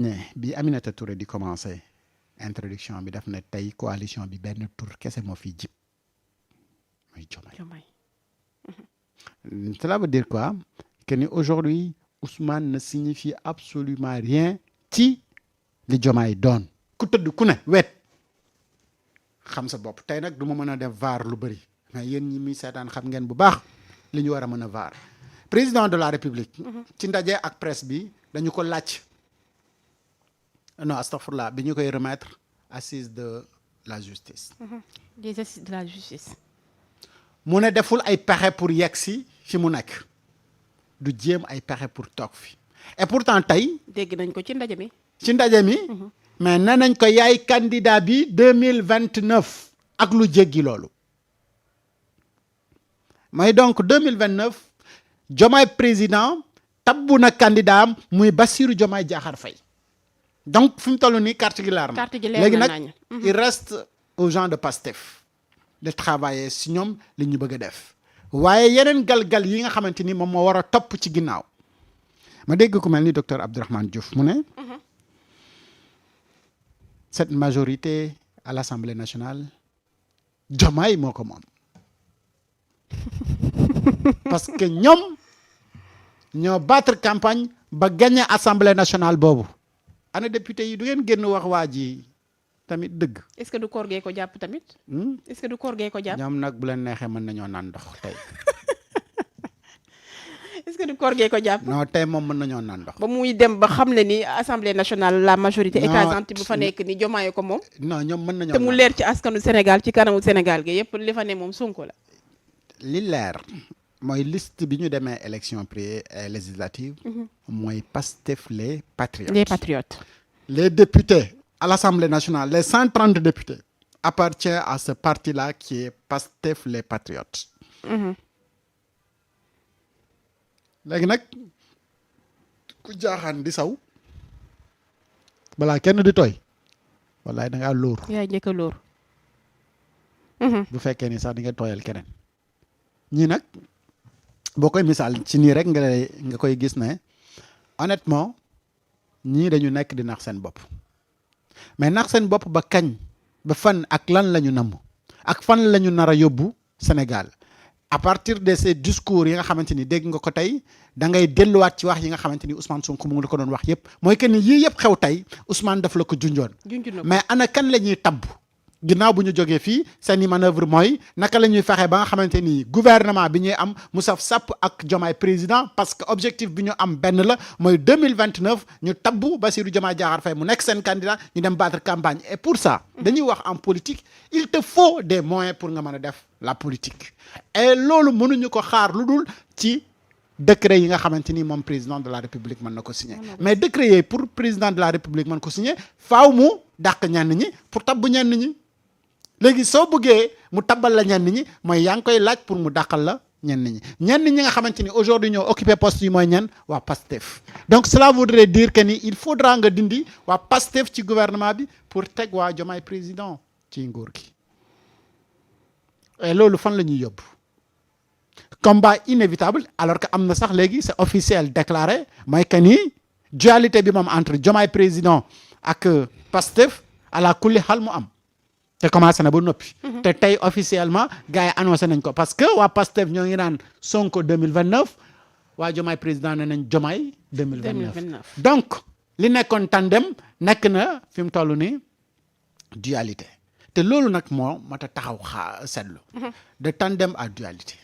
ne bi Aminata Touré di commencé introduction bi daf ne tey coalition bi benn tour kese moo fi jib mooy Diomaye. Cela veut dire quoi? Que ni aujourd'hui Ousmane ne signifie absolument rien ci li Diomaye doon. ku tëdd ku ne wet xam sa bopp tey nag du ma mën a def vaar lu bëri mais yéen ñi muy seetaan xam ngeen bu baax li ñu war a mën a vaar président de la république. ci ndaje ak presse bi dañu ko laaj. non astafurlah bi ñu koy remettre assise de la justice. des assises de la justice. mu ne deful ay pexe pour yegg si fi mu nekk du jéem ay pexe pour toog fi et pourtant tey. dégg nañ ko ci ndaje mi. ci ndaje mi. mais nee nañ ko yaay candidat bi 2029 ak lu jéggi loolu. mooy donc 2029 Diomaye président tabbu na candidat am muy Bassirou Diomaye Diakhar Faye. donc fi mu toll nii carte gi leer na. carte gi leer léegi na nag il reste aux gens de Pastef de travailler si ñoom li ñu bëgg a def waaye yeneen galgal yi nga xamante ni moom moo war a topp ci ginnaaw ma dégg ku mel ni docteur Abdourahmane Diouf mu ne cette majorité à l'Assemblée nationale Diomaye moo ko moom parce que ñoom ñoo battre campagne ba gagner Assemblée nationale boobu ana député yi du ngeen génn wax waa ji tamit dëgg. est-ce que du koor gee ko jàpp tamit. est-ce que du koor gee ko jàpp. ñoom nag bu leen neexee mën nañoo naan ndox tey. est-ce que du koor gee ko jàpp. non tey moom mën nañoo naan ndox. ba muy dem ba xam ne ni assemblée nationale la majorité écrasante bu fa nekk ni Diomaye ko moom. non ñoom mën nañoo te mu leer ci askanu Sénégal ci kanamu Sénégal gi yépp li fa ne moom Sonko la. li leer mooy liste bi ñu demee élection législative. mooy Pastef les patriotes. les patriotes. les députés à l'Assemblée nationale les 130 députés appartiennent à ce parti-là qui est Pastef les patriotes. léegi nag ku jaaxaan di saw balaa kenn di tooy wallaay da ngaa lóor. yaay njëkk a lóor. bu fekkee ni sax di nga tooyal keneen. ñii nag boo koy misaal ci nii rek nga koy gis ne honnêtement ñii dañu nekk di nax seen bopp mais nax seen bopp ba kañ ba fan ak lan la ñu namm ak fan la ñu nar a yóbbu Sénégal à partir de ces discours yi nga xamante ni dégg nga ko tey da ngay delluwaat ci wax yi nga xamante ni Ousmane Sonko mu ngi la ko doon wax yëpp mooy que ni yii yëpp xew tey Ousmane daf la ko junjoon. mais ana kan la ñuy tabb. ginnaaw bu ñu jógee fii seeni manœuvre mooy naka la ñuy fexe ba nga xamante ni gouvernement bi ñuy am mu saf sàpp ak Diomaye président parce que objectif bi ñu am benn la mooy 2029 ñu tabbu Bassirou Diomaye Diakhar Faye mu nekk seen candidat ñu dem battre campagne et pour ça dañuy wax en politique il te faut des moyens pour nga mën a def la politique et loolu mënuñu ko xaar lu dul ci décret yi nga xamante ni moom président de la république mën na ko signer mais décret yooyu pour président de la république mën ko signer faaw mu dàq ñenn ñi pour tabbu ñenn ñi léegi soo bëggee mu tabbal la ñenn ñi mooy yaa ngi koy laaj pour mu dàqal la ñenn ñi nga xamante ni aujourd'hui ñoo occupé poste yi mooy ñenn waa Pastef donc cela voudrait dire que ni il faudra nga dindi waa Pastef ci gouvernement bi pour teg waa Diomaye président ci nguur gi et loolu fan la ñuy yóbbu combat inévitable alors que am na sax léegi c'est officiel déclaré mooy que ni dualité bi moom entre Diomaye président ak Pastef à la kulli xal mu am te commencé na ba noppi. te tey officiellement gars yi annoncé nañ ko parce que waa Pastef ñoo ngi naan Sonko 2029 waa Diomaye président ne nañ Diomaye 2029 donc li nekkoon tandem nekk na fi mu toll nii dualité te loolu nag moo mat a taxaw seetlu de tandem à dualité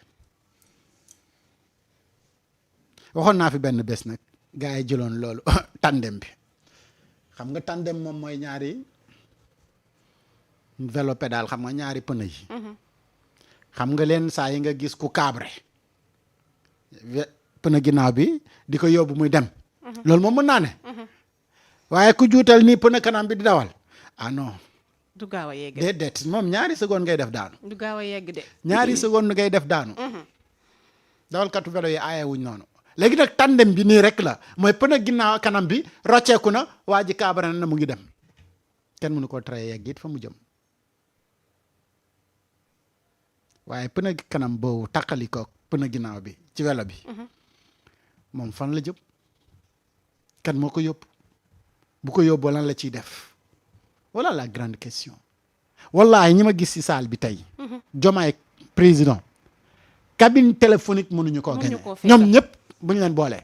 waxoon naa fi benn bés nag gars yi jëloon loolu tandem bi xam nga tandem moom mooy ñaari vélo pédale xam nga ñaari pneu yi xam nga leen saa yi nga gis ku cabré pneu ginnaaw bi di ko yóbbu muy dem loolu moom mën naa ne waaye ku juutal nii pneu kanam bi di dawal ah non du gaaw a yegg déedéet moom ñaari seconde ngay def daanu du gaaw a yegg de ñaari seconde ngay def daanu dawalkatu vélo yi aaye wuñ noonu léegi nag tandem bi nii rek la mooy pneu ginnaaw kanam bi rocceeku na waa ji cabré na mu ngi dem kenn mënu ko tere yegg it fa mu jëm waaye pneu kanam boobu takkali ko pneu ginnaaw bi ci vélo bi moom fan la jëm kan moo ko yóbbu bu ko yóbboo lan la ciy def voilà la grande question wallahi ñi ma gis ci salle bi tey Diomaye président cabine téléphonique mënuñu koo gagné ñoom ñëpp bu ñu leen boolee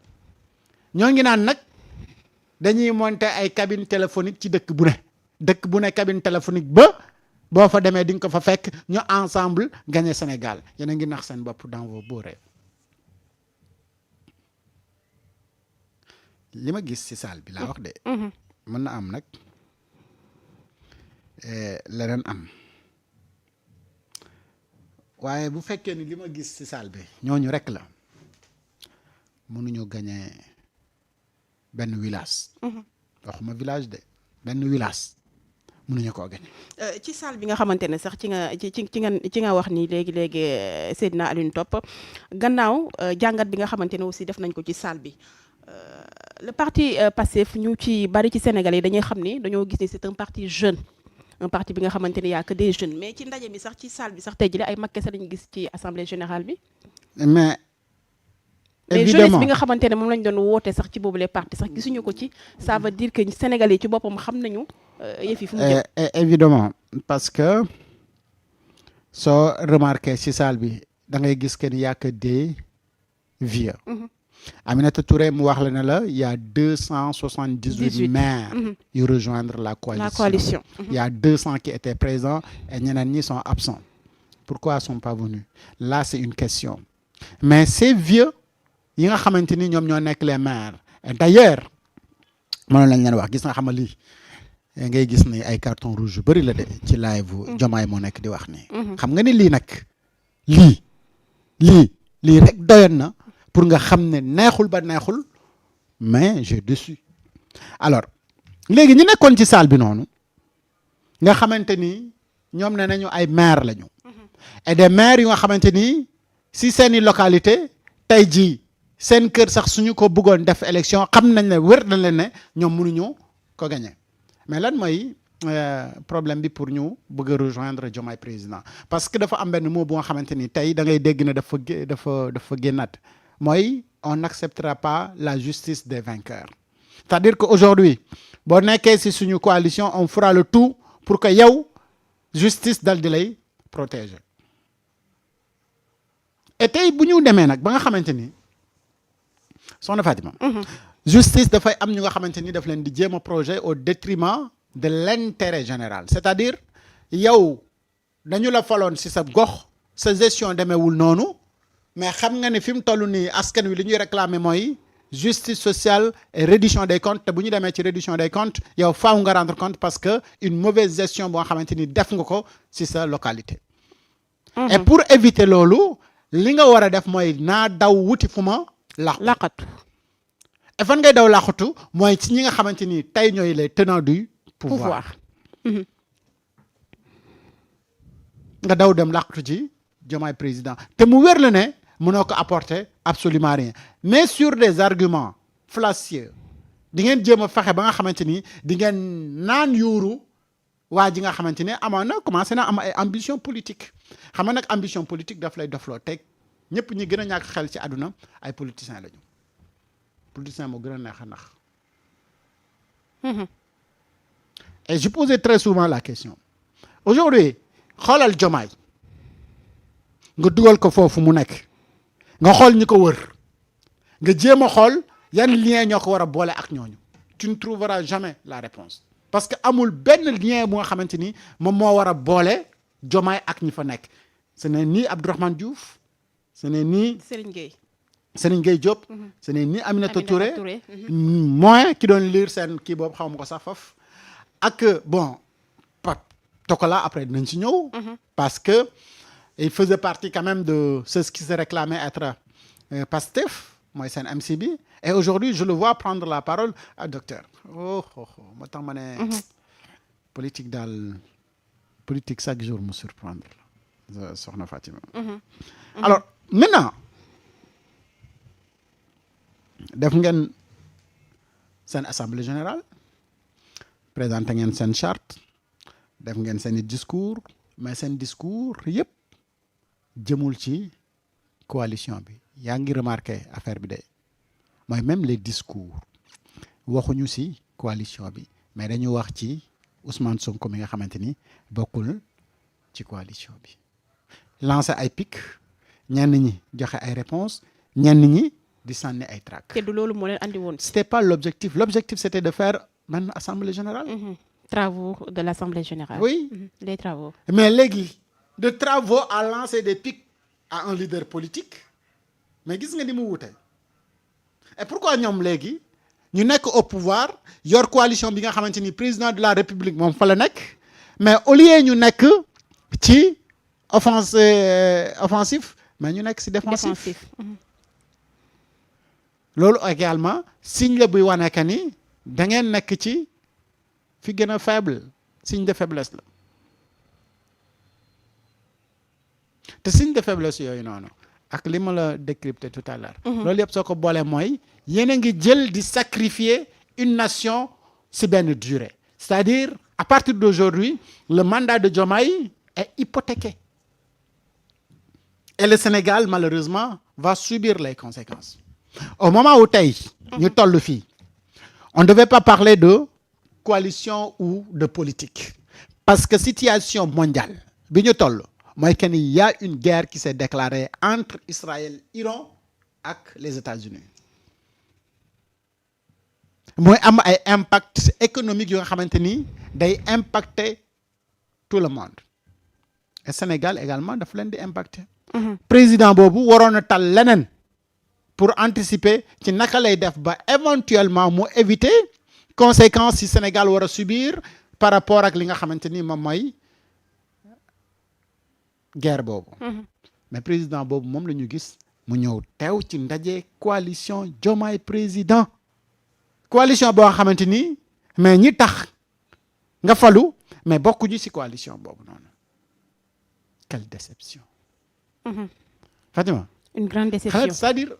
ñoo ngi naan nag dañuy monter ay cabine téléphonique ci dëkk bu ne cabine téléphonique ba boo fa demee di nga ko fa fekk ñu ensemble gagné Sénégal yéen a ngi nax seen bopp dans vos beaux rêves li ma gis ci salle bi laa wax de mën na am nag leneen am waaye bu fekkee ni li ma gis ci salle bi ñooñu rek la mënuñu gagné benn village waxuma village de benn village mënuñu koo gagné ci salle bi nga xamante ne sax ci nga wax ni léegi Seydina Alioune Top gannaaw jàngat bi nga xamante ne aussi def nañ ko ci salle bi le parti Pastef ñu ci bari ci Sénégal yi dañuy xam ni dañoo gis ni c'est un parti jeune un parti bi nga xamante ne y a que des jeunes mais ci ndaje mi sax ci salle bi sax tey jii ay mag kese lañu gis ci assemblée générale bi. mais évidemment jeunesse bi nga xamante ne moom lañ doon woote sax ci boobu les partis sax gisuñu ko ci ça veut dire que Sénégalais yi ci boppam xam nañu yëf yi fu mu jëm. évidemment parce que soo remarqué ci salle bi da ngay gis que ni y a que des vieux. Aminata Touré mu wax la ne la y a 278 maires yu rejoindre la coalition. Il y a 200 qui étaient présents et ñeneen ñi sont absents. Pourquoi ils sont pas venus? Là c'est une question. Mais ces vieux yi nga xamante ni ñoom ñoo nekk les maires et d'ailleurs mënoon lañ leen wax gis nga xam nga lii ngay gis ni ay carton rouge yu bëri la de ci live Diomaye moo nekk di wax ni xam nga ni lii nag lii rek doyoon na pour nga xam ne neexul ba neexul mais j'ai déçu alors léegi ñu nekkoon ci salle bi noonu nga xamante ni ñoom ne nañu ay maire lañu et des maires yu nga xamante ni si seeni localité tey jii seen kër sax suñu ko bëggoon def élection xam nañ ne wér nañ leen ne ñoom mënuñu ko gagner mais lan mooy problème bi pour ñu bëgg a rejoindre Diomaye président parce que dafa am benn mot bu nga xamante ni tey da ngay dégg ne dafa génnaat mooy on n'acceptera pas la justice des vainqueurs c'est-à-dire que aujourd'hui boo nekkee ci suñu coalition on fera le tout pour que yow justice dal di lay protéger et tey bu ñu demee nag ba nga xamante ni soxna Fatima justice dafay am ñu nga xamante ni daf leen di jéem a projet au détriment de l'intérêt général c'est-à-dire yow dañu la faloon ci sa gox sa gestion demeewul noonu mais xam nga ne fi mu toll nii askan wi li ñuy réclamer mooy justice sociale et reddition des comptes te bu ñu demee ci reddition des comptes yow faaw nga rendre compte parce que une mauvaise gestion boo xamante ni def nga ko ci sa localité et pour éviter loolu li nga war a def mooy naa daw wuti fu ma laqatu et fan ngay daw laqatu mooy ci ñi nga xamante ni tey ñooy les tenants du pouvoir nga daw dem laqatu ci Diomaye président te mu wér la ne mënoo ko apporter absolument rien mais sur des arguments fallacieux di ngeen jéem a fexe ba nga xamante ni di ngeen naan yuuru waa ji nga xamante ne amoon na commencé na am ay ambition politique xam nga nag ambition politique daf lay dofloo teg ñëpp ñi gën a ñàkk xel ci àdduna ay politiciens lañu politicien moo gën a neex a nax et je posais très souvent la question aujourd'hui xoolal Diomaye nga dugal ko foofu mu nekk nga xool ñi ko wër nga jéem a xool yan lien ñoo ko war a boole ak ñooñu tu ne trouveras jamais la réponse parce que amul benn lien bu nga xamante ni moom moo war a boole Diomaye ak ñi fa nekk ce n'est ni Abdourahmane Diouf ce n'est ni Serigne Gueye Diop ce n'est ni Aminata Touré moins ki doon lire seen kii boobu xaw ma ko sax faf ak bon Tokola après dinañ ci ñëw parce que il faisait partie quand même de ceux qui se réclamaient être Pastef mooy seen MC bi et aujourd'hui je le vois prendre la parole docteur moo tax ma ne politique daal politique chaque jour mu surprendre la soxna Fatima alors maintenant def ngeen seen assemblée générale présenté ngeen seen charte def ngeen seen i discours mais seen discours yëpp jëmul ci coalition bi yaa ngi remarqué affaire bi de mooy même les discours waxuñu ci coalition bi mais dañu wax ci Ousmane Sonko mi nga xamante ni bokkul ci coalition bi lancer ay pic ñenn ñi joxe ay réponses ñenn ñi di sànni ay trac. te du loolu moo leen andi woon. C'était pas l'objectif. L'objectif c'était de faire une assemblée générale. Travaux de l'Assemblée générale. Oui. Les travaux. Mais léegi de travaux à lancer des pics à un leader politique mais gis nga ni mu wute. Et pourquoi ñoom léegi ñu nekk au pouvoir yor coalition bi nga xamante ni président de la République moom fa la nekk mais au lieu ñu nekk ci offensif mais ñu nekk ci défensif. loolu également signe la buy wane que ni da ngeen nekk ci fi gën a faible signe de faiblesse la te signe de faiblesse yooyu noonu ak li ma la décrypté tout à l'heure loolu yëpp soo ko boolee mooy yéen a ngi jël di sacrifier une nation si benn durée c'est-à-dire à partir d'aujourd'hui le mandat de Diomaye est hypothéqué et le Sénégal malheureusement va subir les conséquences. Au moment où tey ñu toll fii on ne devait pas parler de coalition ou de politique parce que situation mondiale bi ñu toll mooy que ni y a une guerre qui s'est déclarée entre Israël Iran ak les États-Unis mooy am ay impact économique yoo nga xamante ni day impacter tout le monde et Sénégal également daf leen di impacter président boobu waroon a tal leneen pour anticiper ci naka lay def ba éventuellement mu éviter conséquences ci Sénégal war a subir par rapport ak li nga xamante ni moom mooy guerre boobu. Mais président boobu moom la ñu gis mu ñëw teew ci ndaje coalition Diomaye président. coalition boo xamante ni mais ñi tax nga falu mais bokkuñu ci coalition boobu noonu. Quelle déception. Fatima. Une grande déception. C'est-à-dire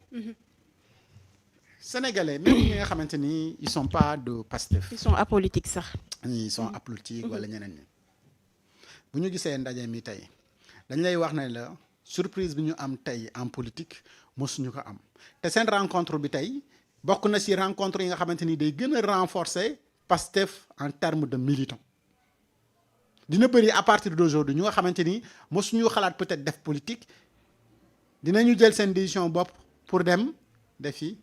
sénégalais même ñi nga xamante ni ils sont pas de Pastef. Ils sont apolitiques sax. Ils sont apolitiques wala ñeneen ñi bu ñu gisee ndaje mi tey dañ lay wax ne la surprise bi ñu am tey en politique mosuñu ko am te seen rencontre bi tey bokk na ci rencontre yi nga xamante ni day gën a renforcer Pastef en termes de militants. Dina bëri à partir d'aujourd'hui ñu nga xamante ni mosuñu xalaat peut-être def politique. Dinañu jël seen décision bopp pour dem defi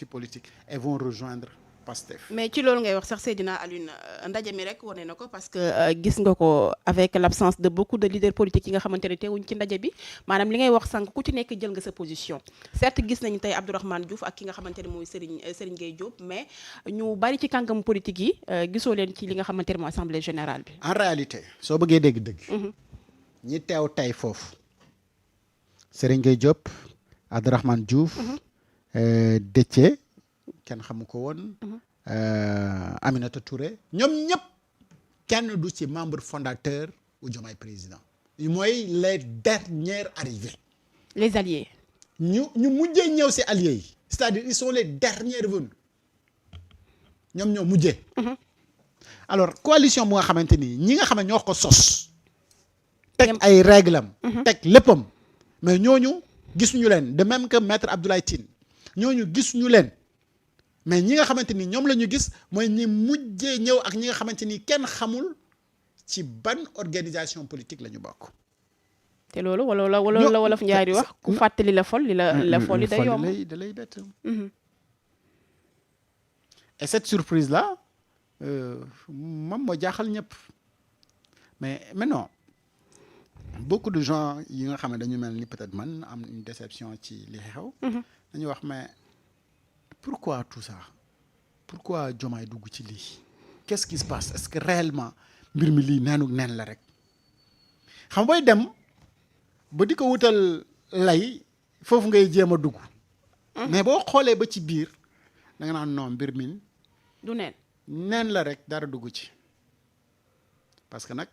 politique et vont rejoindre Pastef. Mais ci loolu ngay wax sax Seydina Alioune ndaje mi rek wane na ko parce que gis nga ko avec l'absence de beaucoup de leaders politiques yi nga xamante ne teewuñ ci ndaje bi maanaam li ngay wax sànq ku ci nekk jël nga sa position certes gis nañu tey Abdourahmane Diouf ak ki nga xamante ne mooy Serigne Gueye Diop mais ñu bari ci kàngam politique yi gisoo leen ci li nga xamante ne mooy assemblée générale bi. En réalité soo bëggee dégg-dëgg. ñi teew tey foofu. Serigne Gueye Diop Abdourahmane Diouf Déthié kenn xamu ko woon Aminata Touré ñoom ñëpp kenn du ci membre fondateur u Diomaye président mooy les derniers arrivés les alliés ñu mujjee ñëw ci alliés yi c'est-à-dire ils sont les derniers venus ñoom ñoo mujjee alors coalition bu nga xamante ni ñi nga xam ne ñoo ko sos teg ay règlam teg léppam mais ñooñu gisuñu leen de même que maître Abdoulaye Tine ñooñu gisuñu leen mais ñi nga xamante ni ñoom la ñu gis mooy ñi mujjee ñëw ak ñi nga xamante ni kenn xamul ci ban organisation politique la ñu bokk. te loolu wala wolof Njaay di wax ku fàttali la fol li la fol li day yomb da lay bett. Et cette surprise là moom moo jaaxal ñëpp mais non. Beaucoup de gens yi nga xam ne dañu mel ni peut-être man am une déception ci li xew. dañuy wax mais pourquoi tout ça pourquoi Diomaye dugg ci lii qu'est-ce qui se passe est-ce que réellement mbir mi lii neen la rek xam booy dem ba di ko wutal lay foofu ngay jéem a dugg. mais boo xoolee ba ci biir da nga naan non mbir mi. du neen la rek dara dugg ci parce que nag.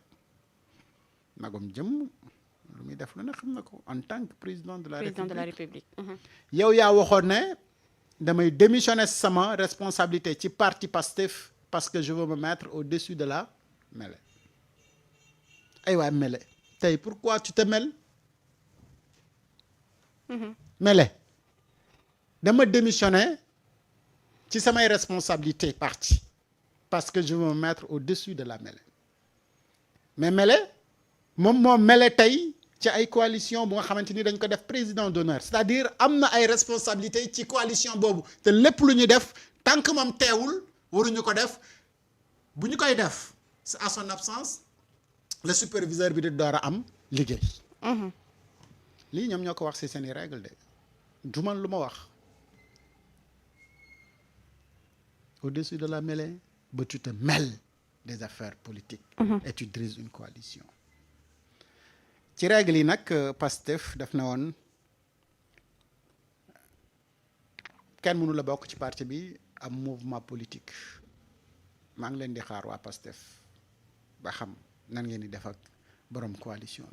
magum jëm lu muy def lu ne xam na ko en tant que président de la République. yow yaa waxoon ne damay démissionner sama responsabilité ci parti Pastef parce que je veux me mettre au-dessus de la mêlée. ay waay mêlée tey pourquoi tu te mêles. mêlée dama démissionner ci samay responsabilité parti parce que je veux me mettre au-dessus de la mêlée mais mêlée moom moo mêlée tey ci ay coalition bu nga xamante ni dañ ko def président d'honneur c'est-à-dire am na ay responsabilités ci coalition boobu te lépp lu ñu def tant que moom teewul waruñu ko def bu ñu koy def c'est à son absence le superviseur bi di door a am liggéey. lii ñoom ñoo ko wax ci seeni règle de du man lu ma wax au-dessus de la mêlée ba tu te mêles des affaires politiques. Et tu diriges une coalition. ci règle yi nag Pastef def na woon kenn mënu la bokk ci parti bi am mouvement politique maa ngi leen di xaar waa Pastef ba xam nan ngeen di def ak borom coalition.